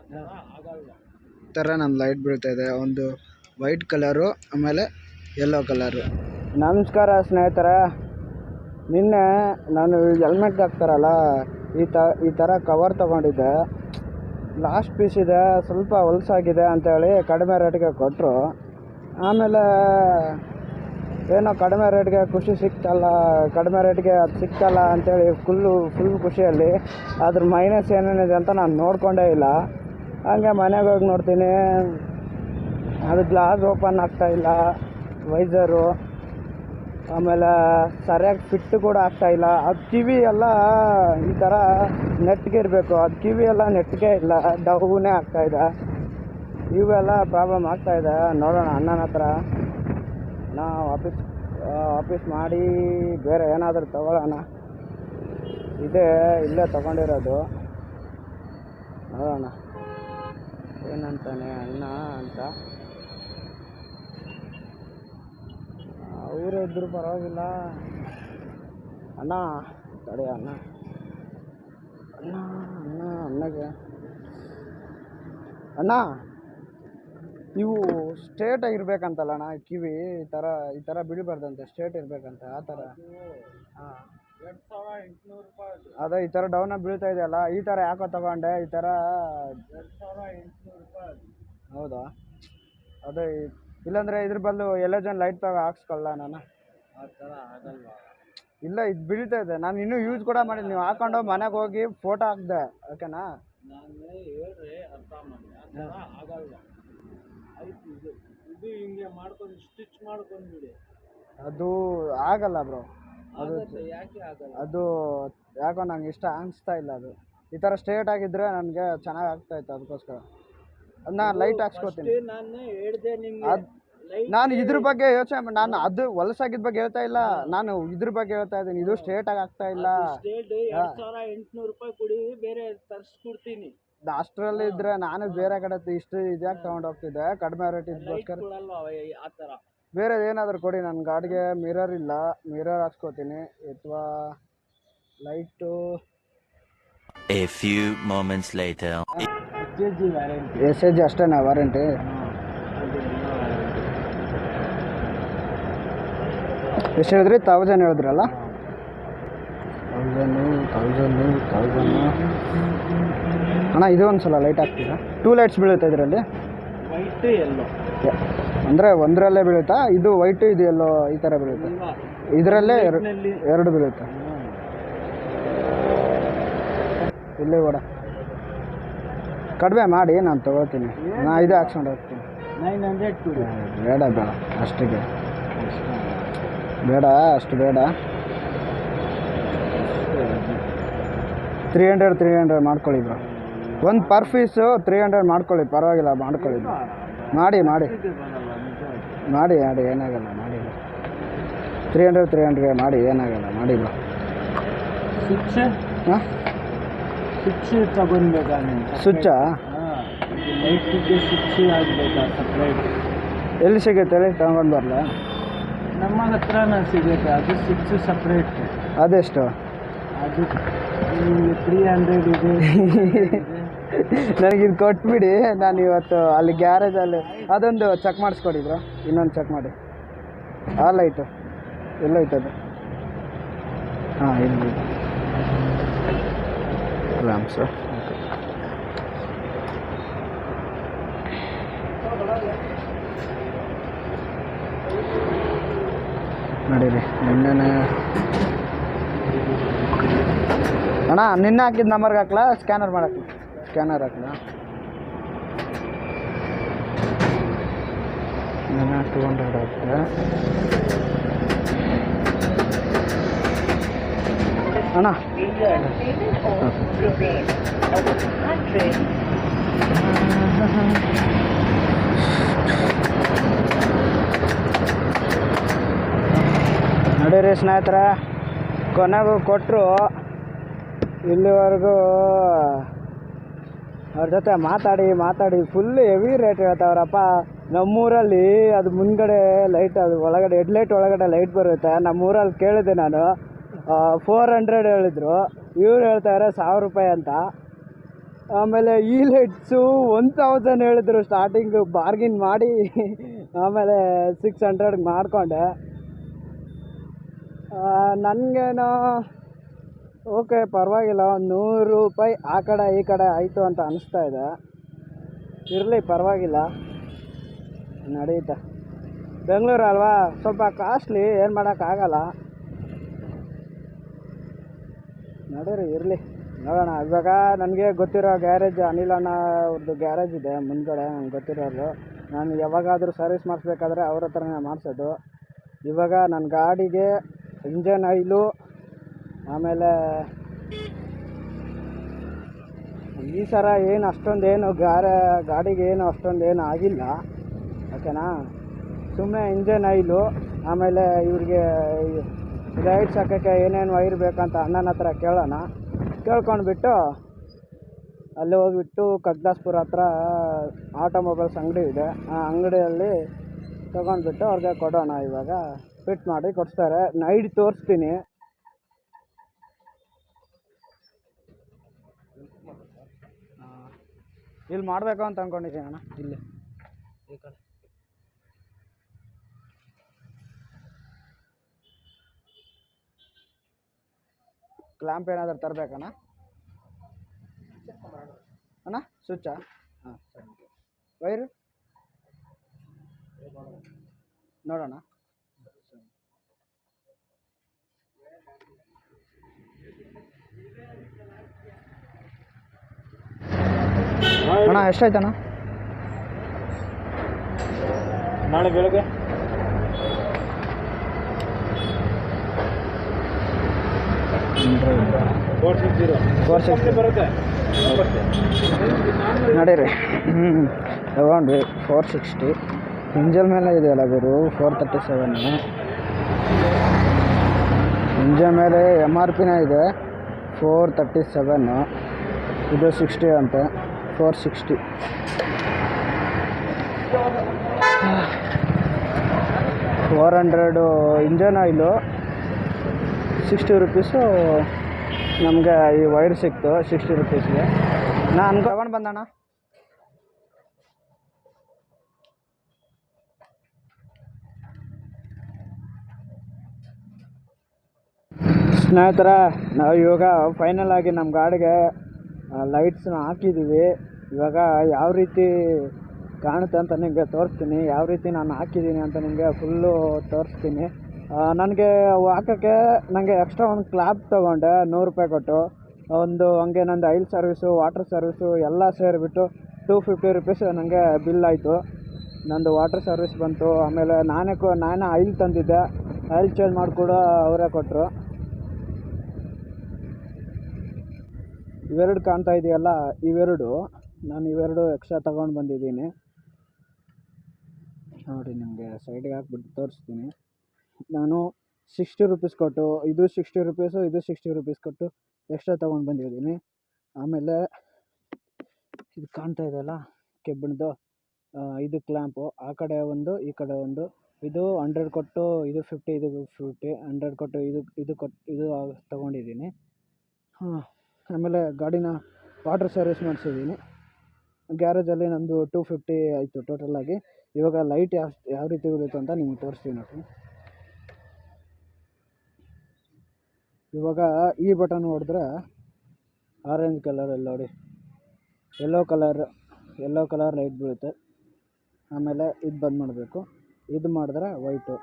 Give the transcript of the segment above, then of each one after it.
ಈ ಥರ ನಮ್ಮ ಲೈಟ್ ಬೀಳ್ತಾ ಇದೆ. ಒಂದು ವೈಟ್ ಕಲರು ಆಮೇಲೆ ಯೆಲ್ಲೋ ಕಲರು. ನಮಸ್ಕಾರ ಸ್ನೇಹಿತರೆ, ನಿನ್ನೆ ನಾನು ಹೆಲ್ಮೆಟ್ ಹಾಕ್ತಾರಲ್ಲ ಈ ಥರ ಕವರ್ ತೊಗೊಂಡಿದ್ದೆ. ಲಾಸ್ಟ್ ಪೀಸ್ ಇದೆ, ಸ್ವಲ್ಪ ಹೊಲಸಾಗಿದೆ ಅಂತೇಳಿ ಕಡಿಮೆ ರೇಟ್ಗೆ ಕೊಟ್ಟರು. ಆಮೇಲೆ ಏನೋ ಕಡಿಮೆ ರೇಟ್ಗೆ ಖುಷಿ ಸಿಕ್ತಲ್ಲ, ಕಡಿಮೆ ರೇಟ್ಗೆ ಅದು ಸಿಕ್ತಲ್ಲ ಅಂಥೇಳಿ ಫುಲ್ ಖುಷಿಯಲ್ಲಿ ಅದ್ರ ಮೈನಸ್ ಏನೇನಿದೆ ಅಂತ ನಾನು ನೋಡಿಕೊಂಡೇ ಇಲ್ಲ. ಹಂಗೆ ಮನೆಗೆ ಹೋಗಿ ನೋಡ್ತೀನಿ, ಅದು ಗ್ಲಾಸ್ ಓಪನ್ ಆಗ್ತಾಯಿಲ್ಲ, ವೈಸರು ಆಮೇಲೆ ಸರಿಯಾಗಿ ಫಿಟ್ಟು ಕೂಡ ಆಗ್ತಾಯಿಲ್ಲ. ಅದು ಕಿವಿ ಎಲ್ಲ ಈ ಥರ ನೆಟ್ಗೆ ಇರಬೇಕು, ಅದು ಕಿವಿ ಎಲ್ಲ ನೆಟ್ಗೆ ಇಲ್ಲ, ಡೌನೇ ಆಗ್ತಾಯಿದೆ. ಇವೆಲ್ಲ ಪ್ರಾಬ್ಲಮ್ ಆಗ್ತಾಯಿದೆ. ನೋಡೋಣ ಅಣ್ಣನ ಹತ್ರ ನಾವು ವಾಪಸ್ ಮಾಡಿ ಬೇರೆ ಏನಾದರೂ ತಗೊಳ್ಳೋಣ. ಇಲ್ಲೇ ತಗೊಂಡಿರೋದು. ನೋಡೋಣ ಏನಂತಾನೆ ಅಣ್ಣ ಅಂತ. ಅವರೇ ಇದ್ದರೂ ಪರವಾಗಿಲ್ಲ. ಅಣ್ಣ ತಡೆ ಅಣ್ಣಗೆ ಅಣ್ಣ, ಇವು ಸ್ಟ್ರೇಟ್ ಆಗಿರ್ಬೇಕಂತಲ್ಲ ಅಣ್ಣ ಕಿವಿ, ಈ ಥರ ಬಿಡಬಾರ್ದಂತೆ, ಸ್ಟ್ರೇಟ್ ಇರಬೇಕಂತ. ಆ ಥರ ಹಾಂ, 2800 ರೂಪಾಯಿ. ಅದೇ ಈ ಥರ ಡೌನಾಗಿ ಬೀಳ್ತಾ ಇದೆಯಲ್ಲ, ಈ ಥರ ಯಾಕೋ ತಗೊಂಡೆ. ಈ ಥರ 2800 ರೂಪಾಯಿ. ಹೌದಾ? ಅದೇ ಇಲ್ಲಾಂದರೆ ಇದ್ರ ಬದಲು ಎಲೆಜನ್ ಲೈಟ್ ಹಾಕ್ಸ್ಕೊಳ್ಳ ನಾನು. ಆ ಥರ ಆಗಲ್ವಾ? ಇಲ್ಲ, ಇದು ಬೀಳ್ತಾ ಇದೆ. ನಾನು ಇನ್ನೂ ಯೂಸ್ ಕೂಡ ಮಾಡಿಲ್ಲ. ನೀವು ಹಾಕೊಂಡು ಮನೆಗೆ ಹೋಗಿ ಫೋಟೋ ಹಾಕಿದೆ, ಓಕೆನಾ? ನಾನು ಹೇಳ್ರಿ ಅರ್ಥ ಮಾಡಿ. ಆ ಥರ ಆಗಲ್ವ? ಆಯ್ತು, ಇದು ಹಿಂಗೆ ಮಾಡ್ಕೊಂಡು ಸ್ಟಿಚ್ ಮಾಡ್ಕೊಂಡ್ಬಿಡಿ. ಅದು ಆಗಲ್ಲ ಬ್ರೋ. ಅದು ಯಾಕೆ ಆಗಲ್ಲ? ಅದು ಯಾಕೋ ನಂಗೆ ಇಷ್ಟ ಅನಿಸ್ತಾ ಇಲ್ಲ. ಅದು ಈ ಥರ ಸ್ಟ್ರೇಟ್ ಆಗಿದ್ದರೆ ನನಗೆ ಚೆನ್ನಾಗಿ ಆಗ್ತಾಯಿತ್ತು. ಅದಕ್ಕೋಸ್ಕರ ಅದನ್ನ ಲೈಟ್ ಹಾಕ್ಸ್ಕೊತೀನಿ. ನಾನು ಹೇಳಿದೆ ನಿಮಗೆ, ನಾನು ಇದ್ರ ಬಗ್ಗೆ ಯೋಚನೆ, ನಾನು ಅದು ಹೊಲಸಾಗಿದ್ದ ಬಗ್ಗೆ ಹೇಳ್ತಾ ಇಲ್ಲ, ನಾನು ಇದ್ರ ಬಗ್ಗೆ ಹೇಳ್ತಾ ಇದ್ದೀನಿ. ಇದು ಸ್ಟ್ರೇಟಾಗಿ ಆಗ್ತಾ ಇಲ್ಲ. 2800 ರೂಪಾಯಿ ಕೊಡಿ, ಬೇರೆ ತರಿಸ್ಕೊಡ್ತೀನಿ. ಅಷ್ಟರಲ್ಲಿ ಇದ್ರೆ ನಾನು ಬೇರೆ ಕಡೆ ಇದ್ಯಾಕೆ ತೊಗೊಂಡು ಹೋಗ್ತಿದ್ದೆ, ಕಡಿಮೆ ರೇಟ್ ಇದಕ್ಕೋಸ್ಕರ. ಆ ಥರ ಬೇರೆ ಏನಾದರೂ ಕೊಡಿ. ನನ್ನ ಗಾಡಿಗೆ ಮಿರರ್ ಇಲ್ಲ, ಮಿರರ್ ಹಾಕ್ಸ್ಕೊತೀನಿ ಅಥವಾ light. A few moments later. SAG ಅಷ್ಟೇನಾ ವಾರಂಟಿ? ಎಷ್ಟು ಹೇಳಿದ್ರಿ? 1000 ಹೇಳಿದ್ರಲ್ಲ? 1000 ಅಣ್ಣ, ಇದು ಒಂದು ಸಲ ಲೈಟ್ ಹಾಕ್ತೀರಾ? 2 ಲೈಟ್ಸ್ ಬೀಳುತ್ತೆ ಇದರಲ್ಲಿ, ವೈಟ್ ಎಲ್ಲೋ. ಅಂದರೆ ಒಂದರಲ್ಲೇ ಬೀಳುತ್ತಾ? ಇದು ವೈಟು, ಇದು ಎಲ್ಲೋ, ಈ ಥರ ಬೀಳುತ್ತೆ. ಇದರಲ್ಲೇ ಎರಡು ಬೀಳುತ್ತೆ. ಇಲ್ಲಿ ಕೂಡ ಕಡಿಮೆ ಮಾಡಿ ನಾನು ತೊಗೋತೀನಿ. ನಾನು ಇದೇ ಹಾಕ್ಸ್ಕೊಂಡು ಹೋಗ್ತೀನಿ. 900 ಬೇಡ ಅಷ್ಟಿಗೆ ಬೇಡ, ಅಷ್ಟು ಬೇಡ. 300 ಮಾಡ್ಕೊಳ್ಳಿ ಬ್ರೋ. ಒಂದು ಪರ್ ಪೀಸು 300 ಮಾಡ್ಕೊಳ್ಳಿ, ಪರವಾಗಿಲ್ಲ, ಮಾಡ್ಕೊಳ್ಳಿ. ಮಾಡಿ ಏನಾಗಲ್ಲ, ಮಾಡಿ 300 ಮಾಡಿ, ಏನಾಗಲ್ಲ, ಮಾಡಿ ಬ್ರೋ. ಹಾಂ, ಸ್ವಿಚ್ ತಗೊಂಡ್ಬೇಕಾ? ಸ್ವಿಚ್ಚಾ? ಲೈಟಿಗೆ ಸ್ವಿಚ್ ಆಗಬೇಕಾ ಸಪ್ರೇಟ್? ಎಲ್ಲಿ ಸಿಗುತ್ತೆ ಹೇಳಿ, ತಗೊಂಡು ಬರಲ್ಲ? ನಮ್ಮ ಹತ್ರನೇ ಸಿಗುತ್ತೆ, ಅದು ಸ್ವಿಚ್ ಸಪ್ರೇಟ್. ಅದೆಷ್ಟು? ಅದು 300 ಇದೆ. ನನಗಿದು ಕೊಟ್ಬಿಡಿ, ನಾನು ಇವತ್ತು ಅಲ್ಲಿ ಗ್ಯಾರೇಜಲ್ಲಿ ಅದೊಂದು ಚೆಕ್ ಮಾಡಿಸ್ಕೊಡಿ ಬ್ರೋ. ಇನ್ನೊಂದು ಚೆಕ್ ಮಾಡಿ. ಆ ಲೈಟು ಎಲ್ಲೋಯ್ತದು? ಹಾಂ, ಇಲ್ಲಿ ಲ್ಯಾಂಪ್ಸು. ನಡೀರಿ, ನಿನ್ನೆ ಅಣ್ಣ ನಿನ್ನೆ ಹಾಕಿದ ನಂಬರ್ಗೆ ಹಾಕ್ಲಾ, ಸ್ಕ್ಯಾನರ್ ಮಾಡಕ್ಕೆ? ಸ್ಕ್ಯಾನರ್ ಹಾಕ್ಲಾ? ನಿನ್ನೆ 200 ಆಗುತ್ತೆ ಅಣ್ಣ. ನಡೀರಿ ಸ್ನೇಹಿತರೆ, ಕೊನೆಗೂ ಕೊಟ್ಟರು. ಇಲ್ಲಿವರೆಗೂ ಅವ್ರ ಜೊತೆ ಮಾತಾಡಿ ಫುಲ್ ಹೆವಿ ರೇಟ್ ಹೇಳ್ತಾವ್ರಪ್ಪ. ನಮ್ಮೂರಲ್ಲಿ ಅದು ಮುಂದ್ಗಡೆ ಲೈಟ್, ಅದು ಒಳಗಡೆ ಹೆಡ್ಲೈಟ್ ಒಳಗಡೆ ಲೈಟ್ ಬರುತ್ತೆ. ನಮ್ಮೂರಲ್ಲಿ ಕೇಳಿದೆ ನಾನು, 400 ಹೇಳಿದ್ರು. ಇವ್ರು ಹೇಳ್ತಾರೆ 1000 ರೂಪಾಯಿ ಅಂತ. ಆಮೇಲೆ ಈ ಲೈಟ್ಸು 1000 ಹೇಳಿದ್ರು ಸ್ಟಾರ್ಟಿಂಗು, ಬಾರ್ಗಿನ್ ಮಾಡಿ ಆಮೇಲೆ 600 ಮಾಡಿಕೊಂಡೆ. ನನಗೇನೋ ಓಕೆ ಪರವಾಗಿಲ್ಲ, 100 ರೂಪಾಯಿ ಆ ಕಡೆ ಈ ಕಡೆ ಆಯಿತು ಅಂತ ಅನಿಸ್ತಾ ಇದೆ. ಇರಲಿ ಪರವಾಗಿಲ್ಲ, ನಡೆಯುತ್ತೆ. ಬೆಂಗಳೂರು ಅಲ್ವಾ, ಸ್ವಲ್ಪ ಕಾಸ್ಟ್ಲಿ, ಏನು ಮಾಡೋಕ್ಕಾಗಲ್ಲ. ನಡೀರಿ, ಇರಲಿ, ನೋಡೋಣ. ಇವಾಗ ನನಗೆ ಗೊತ್ತಿರೋ ಗ್ಯಾರೇಜ್, ಅನಿಲ್ ಅಣ್ಣ ಅವ್ರದ್ದು ಗ್ಯಾರೇಜ್ ಇದೆ ಮುಂದ್ಗಡೆ, ನಂಗೆ ಗೊತ್ತಿರೋರು. ನಾನು ಯಾವಾಗಾದರೂ ಸರ್ವಿಸ್ ಮಾಡಿಸ್ಬೇಕಾದ್ರೆ ಅವ್ರ ಹತ್ರನೇ ಮಾಡಿಸೋದು. ಇವಾಗ ನನ್ನ ಗಾಡಿಗೆ ಇಂಜನ್ ಆಯಿಲು, ಆಮೇಲೆ ಈ ಸರ ಏನು ಅಷ್ಟೊಂದೇನು ಗಾಡಿಗೆ ಏನು ಅಷ್ಟೊಂದೇನು ಆಗಿಲ್ಲ, ಓಕೆನಾ. ಸುಮ್ಮನೆ ಇಂಜನ್ ಆಯಿಲು, ಆಮೇಲೆ ಇವ್ರಿಗೆ ಲೈಟ್ಸ್ ಹಾಕೋಕ್ಕೆ ಏನೇನು ವೈರ್ ಬೇಕಂತ ಅಣ್ಣನ ಹತ್ರ ಕೇಳೋಣ. ಕೇಳ್ಕೊಂಡ್ಬಿಟ್ಟು ಅಲ್ಲಿ ಹೋಗಿಬಿಟ್ಟು ಕಗ್ದಾಸ್ಪುರ ಹತ್ರ ಆಟೋಮೊಬೈಲ್ಸ್ ಅಂಗಡಿ ಇದೆ, ಆ ಅಂಗಡಿಯಲ್ಲಿ ತೊಗೊಂಡ್ಬಿಟ್ಟು ಅವ್ರಿಗೆ ಕೊಡೋಣ. ಇವಾಗ ಫಿಟ್ ಮಾಡಿ ಕೊಡಿಸ್ತಾರೆ. ನೈಟ್ ತೋರಿಸ್ತೀನಿ. ಇಲ್ಲಿ ಮಾಡಬೇಕು ಅಂತ ಅಂದ್ಕೊಂಡಿದ್ದೀನಿ ಅಣ್ಣ, ಇಲ್ಲಿ ಈ ಕಡೆ. ಕ್ಲ್ಯಾಂಪ್ ಏನಾದರೂ ತರಬೇಕಣ್ಣ ಅಣ್ಣ? ಸ್ವಿಚ್ಚಾ? ಹಾಂ ಸರಿ. ವೈರು ನೋಡೋಣ. ಅಣ್ಣ ಎಷ್ಟಾಯ್ತಣ್ಣ? ನಾಳೆ ಬೆಳಗ್ಗೆ ಬರುತ್ತೆ. ನಡೀರಿ. ತಗೊಂಡ್ವಿ 460. ಇಂಜನ್ ಮೇಲೆ ಇದೆಯಲ್ಲ ಗುರು, 437. ಇಂಜನ್ ಮೇಲೆ MRPನೇ ಇದೆ 437. ಇದು 60 ಅಂತೆ, 460. 400 ಇಂಜನ್ ಆಯಿಲು, 60 ರೂಪೀಸು ನಮಗೆ ಈ ವೈರ್ ಸಿಕ್ತು 60 ರೂಪೀಸ್ಗೆ. ನಾನು ತಗೊಂಡು ಬಂದಣ್ಣ. ಸ್ನೇಹಿತರೆ, ನಾವು ಇವಾಗ ಫೈನಲ್ ಆಗಿ ನಮ್ಮ ಗಾಡಿಗೆ ಲೈಟ್ಸ್ನ ಹಾಕಿದ್ದೀವಿ. ಇವಾಗ ಯಾವ ರೀತಿ ಕಾಣುತ್ತೆ ಅಂತ ನಿಮಗೆ ತೋರಿಸ್ತೀನಿ, ಯಾವ ರೀತಿ ನಾನು ಹಾಕಿದ್ದೀನಿ ಅಂತ ನಿಮಗೆ ಫುಲ್ಲು ತೋರಿಸ್ತೀನಿ. ನನಗೆ ಹಾಕೋಕ್ಕೆ ನನಗೆ ಎಕ್ಸ್ಟ್ರಾ ಒಂದು ಕ್ಲಾಪ್ ತೊಗೊಂಡೆ 100 ರೂಪಾಯಿ ಕೊಟ್ಟು. ಒಂದು ಹಂಗೆ ನಂದು ಆಯಿಲ್ ಸರ್ವಿಸು, ವಾಟರ್ ಸರ್ವಿಸು ಎಲ್ಲ ಸೇರಿಬಿಟ್ಟು 250 ರೂಪೀಸ್ ನನಗೆ ಬಿಲ್ ಆಯಿತು. ನಂದು ವಾಟರ್ ಸರ್ವಿಸ್ ಬಂತು, ಆಮೇಲೆ ನಾನೇ ಆಯಿಲ್ ತಂದಿದ್ದೆ, ಆಯಿಲ್ ಚೇಂಜ್ ಮಾಡಿ ಕೂಡ ಅವರೇ ಕೊಟ್ಟರು. ಇವೆರಡು ಕಾಣ್ತಾ ಇದೆಯಲ್ಲ, ನಾನು ಇವೆರಡು ಎಕ್ಸ್ಟ್ರಾ ತೊಗೊಂಡು ಬಂದಿದ್ದೀನಿ ನೋಡಿ. ನಿಮಗೆ ಸೈಡ್ಗೆ ಹಾಕ್ಬಿಟ್ಟು ತೋರಿಸ್ತೀನಿ. ನಾನು 60 ರೂಪೀಸ್ ಕೊಟ್ಟು, ಇದು 60 ರೂಪೀಸು, ಇದು 60 ರೂಪೀಸ್ ಕೊಟ್ಟು ಎಕ್ಸ್ಟ್ರಾ ತೊಗೊಂಡು ಬಂದಿದ್ದೀನಿ. ಆಮೇಲೆ ಇದು ಕಾಣ್ತಾ ಇದೆಯಲ್ಲ ಕೆಬ್ಬಣದು, ಇದು ಕ್ಲ್ಯಾಂಪು, ಆ ಕಡೆ ಒಂದು ಈ ಕಡೆ ಒಂದು. ಇದು 100 ಕೊಟ್ಟು ಇದು 50, ಇದು 50, 100 ಕೊಟ್ಟು ಇದು ತೊಗೊಂಡಿದ್ದೀನಿ. ಆಮೇಲೆ ಗಾಡಿನ ವಾಟರ್ ಸರ್ವಿಸ್ ಮಾಡಿಸಿದ್ದೀನಿ ಗ್ಯಾರೇಜಲ್ಲಿ. ನಂದು 250 ಆಯಿತು ಟೋಟಲಾಗಿ. ಇವಾಗ ಲೈಟ್ ಯಾವ ರೀತಿ ಬರುತ್ತೆ ಅಂತ ನಿಮ್ಗೆ ತೋರಿಸ್ತೀನಿ ನೋಡಿ. ಇವಾಗ ಈ ಬಟನ್ ಹೊಡೆದ್ರೆ ಆರೆಂಜ್ ಕಲರಲ್ಲಿ ನೋಡಿ, ಯೆಲ್ಲೋ ಕಲರ್ ಲೈಟ್ ಬೀಳುತ್ತೆ. ಆಮೇಲೆ ಇದು ಬಂದ್ ಮಾಡಬೇಕು, ಇದು ಮಾಡಿದ್ರೆ ವೈಟು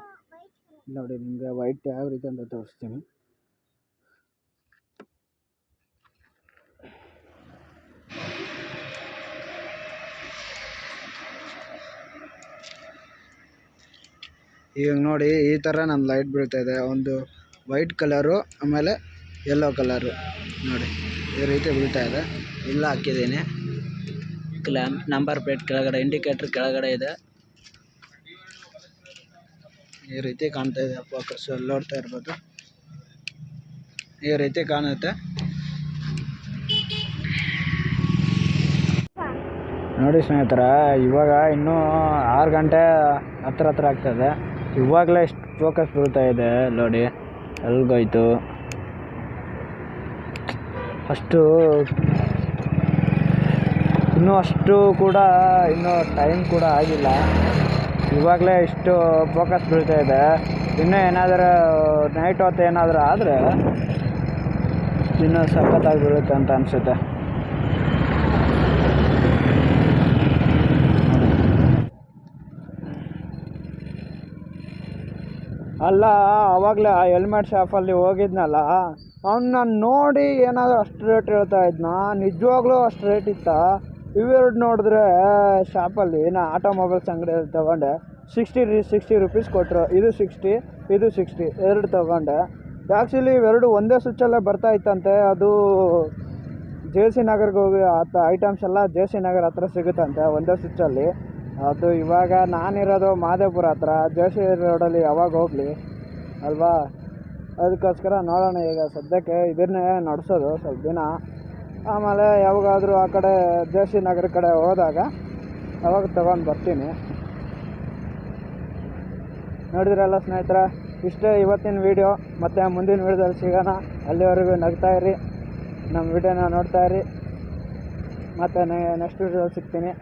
ನೋಡಿ. ನಿಮಗೆ ವೈಟ್ ಯಾವ ರೀತಿ ಅಂತ ತೋರಿಸ್ತೀನಿ. ಈಗ ನೋಡಿ, ಈ ಥರ ನಮ್ಮ ಲೈಟ್ ಬೀಳ್ತಾ ಇದೆ. ಒಂದು ವೈಟ್ ಕಲರು, ಆಮೇಲೆ ಯೆಲ್ಲೋ ಕಲರು ನೋಡಿ, ಈ ರೀತಿ ಬೀಳ್ತಾ ಇದೆ. ಇಲ್ಲ ಹಾಕಿದ್ದೀನಿ ಕ್ಲ್ಯಾಂಪ್, ನಂಬರ್ ಪ್ಲೇಟ್ ಕೆಳಗಡೆ, ಇಂಡಿಕೇಟ್ರ್ ಕೆಳಗಡೆ ಇದೆ. ಈ ರೀತಿ ಕಾಣ್ತಾ ಇದೆ. ಫೋಕಸ್ ಅಲ್ಲಿ ನೋಡ್ತಾ ಇರ್ಬೋದು, ಈ ರೀತಿ ಕಾಣುತ್ತೆ ನೋಡಿ ಸ್ನೇಹಿತರ. ಇವಾಗ ಇನ್ನೂ 6 ಗಂಟೆ ಹತ್ರ ಆಗ್ತದೆ. ಇವಾಗಲೇ ಎಷ್ಟು ಫೋಕಸ್ ಬೀಳ್ತಾ ಇದೆ ನೋಡಿ, ಎಲ್ಗೋಯ್ತು ಅಷ್ಟು ಇನ್ನೂ ಅಷ್ಟು ಕೂಡ ಇನ್ನೂ ಟೈಮ್ ಕೂಡ ಆಗಿಲ್ಲ, ಇವಾಗಲೇ ಇಷ್ಟು ಫೋಕಸ್ ಬೀಳ್ತಾ ಇದೆ. ಇನ್ನೂ ಏನಾದರೂ ನೈಟ್ ಹೊತ್ತು ಏನಾದರೂ ಆದರೆ ಇನ್ನೂ ಸಖತ್ತಾಗಿ ಬೀಳುತ್ತೆ ಅಂತ ಅನಿಸುತ್ತೆ. ಅಲ್ಲ, ಆವಾಗಲೇ ಆ ಹೆಲ್ಮೆಟ್ ಶಾಪಲ್ಲಿ ಹೋಗಿದ್ನಲ್ಲ, ಅವನ್ನ ನೋಡಿ ಏನಾದರೂ ಅಷ್ಟು ರೇಟ್ ಹೇಳ್ತಾ ಇದ್ನ, ನಿಜವಾಗ್ಲೂ ಅಷ್ಟು ರೇಟ್ ಇತ್ತಾ? ಇವೆರಡು ನೋಡಿದ್ರೆ ಶಾಪಲ್ಲಿ ನಾ ಆಟೋಮೊಬೈಲ್ಸ್ ಅಂಗಡಿಯಲ್ಲಿ ತೊಗೊಂಡೆ, 60 ರುಪೀಸ್ ಕೊಟ್ಟರು. ಇದು 60 ಎರಡು ತೊಗೊಂಡೆ. ಆ್ಯಕ್ಚುಲಿ ಇವೆರಡು ಒಂದೇ ಸ್ವಿಚ್ಚಲ್ಲೇ ಬರ್ತಾ ಇತ್ತಂತೆ. ಅದು JC ನಗರ್ಗೆ ಹೋಗಿ ಐಟಮ್ಸ್ ಎಲ್ಲ JC ನಗರ್ ಹತ್ರ ಸಿಗುತ್ತಂತೆ ಒಂದೇ ಸ್ವಿಚ್ಚಲ್ಲಿ. ಅದು ಇವಾಗ ನಾನಿರೋದು ಮಾದೇಪುರ ಹತ್ರ, JC ರೋಡಲ್ಲಿ ಯಾವಾಗ ಹೋಗಲಿ ಅಲ್ವಾ, ಅದಕ್ಕೋಸ್ಕರ ನೋಡೋಣ. ಈಗ ಸದ್ಯಕ್ಕೆ ಇದನ್ನೇ ನಡೆಸೋದು ಸ್ವಲ್ಪ ದಿನ, ಆಮೇಲೆ ಯಾವಾಗಾದರೂ ಆ ಕಡೆ JC ನಗರ ಕಡೆ ಹೋದಾಗ ಅವಾಗ ತೊಗೊಂಡು ಬರ್ತೀನಿ. ನೋಡಿದ್ರಲ್ಲ ಸ್ನೇಹಿತರೆ, ಇಷ್ಟೇ ಇವತ್ತಿನ ವೀಡಿಯೋ. ಮತ್ತು ಮುಂದಿನ ವೀಡಿಯೋದಲ್ಲಿ ಸಿಗೋಣ. ಅಲ್ಲಿವರೆಗೂ ನಗ್ತಾಯಿರಿ, ನಮ್ಮ ವೀಡಿಯೋನ ನೋಡ್ತಾಯಿರಿ. ಮತ್ತು ನೆಕ್ಸ್ಟ್ ವೀಡಿಯೋದಲ್ಲಿ ಸಿಗ್ತೀನಿ.